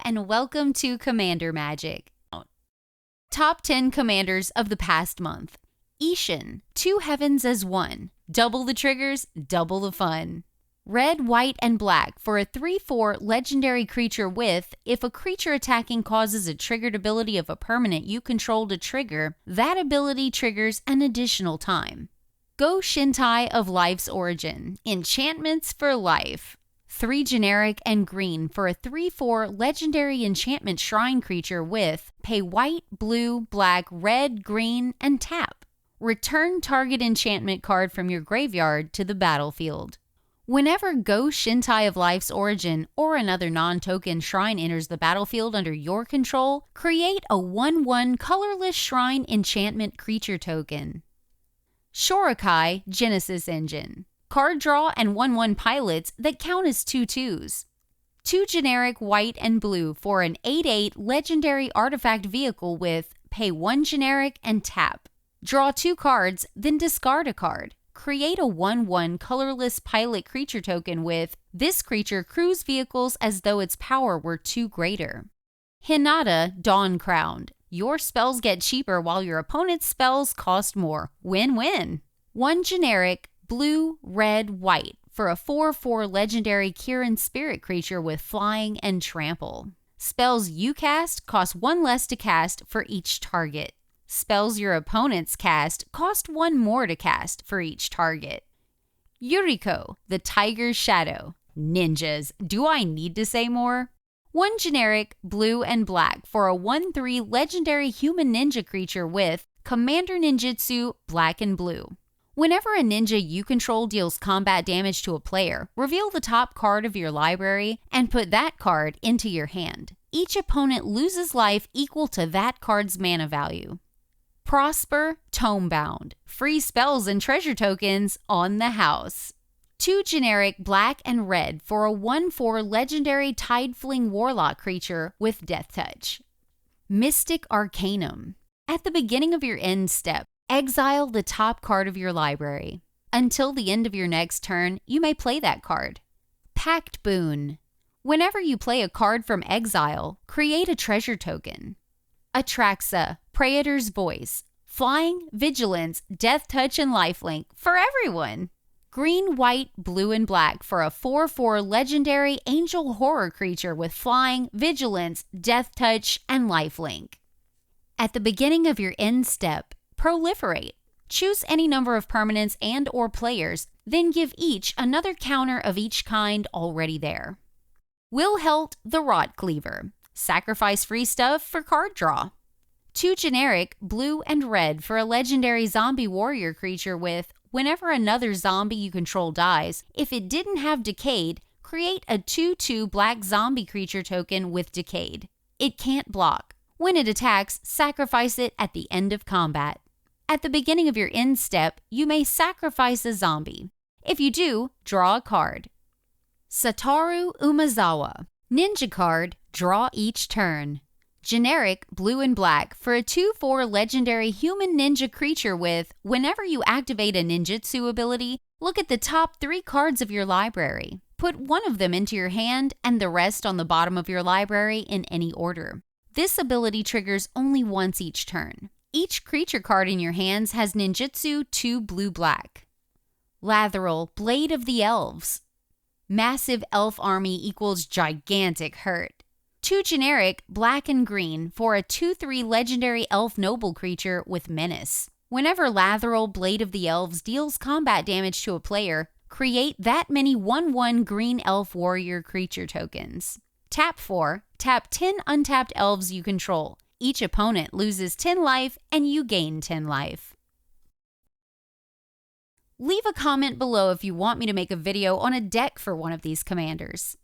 and welcome to Commander Magic. Top 10 commanders of the past month. Ishan, 2 heavens as 1. Double the triggers, double the fun. Red, white, and black for a 3/4 legendary creature with, if a creature attacking causes a triggered ability of a permanent you control to trigger, that ability triggers an additional time. Go Shintai of Life's Origin, enchantments for life. 3 generic and green for a 3/4 legendary enchantment shrine creature with, pay white, blue, black, red, green, and tap. Return target enchantment card from your graveyard to the battlefield. Whenever Go Shintai of Life's Origin or another non-token shrine enters the battlefield under your control, create a 1/1 colorless shrine enchantment creature token. Shorakai Genesis Engine. Card draw and 1/1 pilots that count as 2/2s. 2 generic white and blue for an 8/8 legendary artifact vehicle with, pay 1 generic and tap. Draw 2 cards, then discard a card. Create a 1/1 colorless pilot creature token with, this creature crews vehicles as though its power were 2 greater. Hinata Dawn Crowned. Your spells get cheaper while your opponent's spells cost more. Win-win. 1 generic, blue, red, white for a 4/4 legendary Kirin spirit creature with flying and trample. Spells you cast cost 1 less to cast for each target. Spells your opponents cast cost 1 more to cast for each target. Yuriko, the Tiger's Shadow. Ninjas, do I need to say more? 1 generic, blue and black for a 1/3 legendary human ninja creature with Commander Ninjutsu, black and blue. Whenever a ninja you control deals combat damage to a player, reveal the top card of your library and put that card into your hand. Each opponent loses life equal to that card's mana value. Prosper Tomebound. Free spells and treasure tokens on the house. 2 generic black and red for a 1/4 legendary Tidefling Warlock creature with Death Touch. Mystic Arcanum. At the beginning of your end step, exile the top card of your library. Until the end of your next turn, you may play that card. Pact Boon. Whenever you play a card from exile, create a treasure token. Atraxa, Praetor's Voice. Flying, Vigilance, Death Touch, and Lifelink for everyone. Green, white, blue, and black for a 4/4 legendary angel horror creature with flying, vigilance, death touch, and lifelink. At the beginning of your end step, proliferate. Choose any number of permanents and or players, then give each another counter of each kind already there. Wilhelt the Rot Cleaver. Sacrifice free stuff for card draw. 2 generic, blue and red for a legendary zombie warrior creature with, whenever another zombie you control dies, if it didn't have Decayed, create a 2/2 black zombie creature token with Decayed. It can't block. When it attacks, sacrifice it at the end of combat. At the beginning of your end step, you may sacrifice a zombie. If you do, draw a card. Satoru Umezawa. Ninja card, draw each turn. Generic, blue and black for a 2/4 legendary human ninja creature with, whenever you activate a ninjutsu ability, look at the top 3 cards of your library. Put 1 of them into your hand and the rest on the bottom of your library in any order. This ability triggers only once each turn. Each creature card in your hands has ninjutsu 2 blue-black. Lathril, Blade of the Elves. Massive elf army equals gigantic hurt. 2 generic, black and green for a 2/3 legendary elf noble creature with menace. Whenever Lathril, Blade of the Elves deals combat damage to a player, create that many 1/1 green elf warrior creature tokens. Tap 4, tap 10 untapped elves you control. Each opponent loses 10 life and you gain 10 life. Leave a comment below if you want me to make a video on a deck for one of these commanders.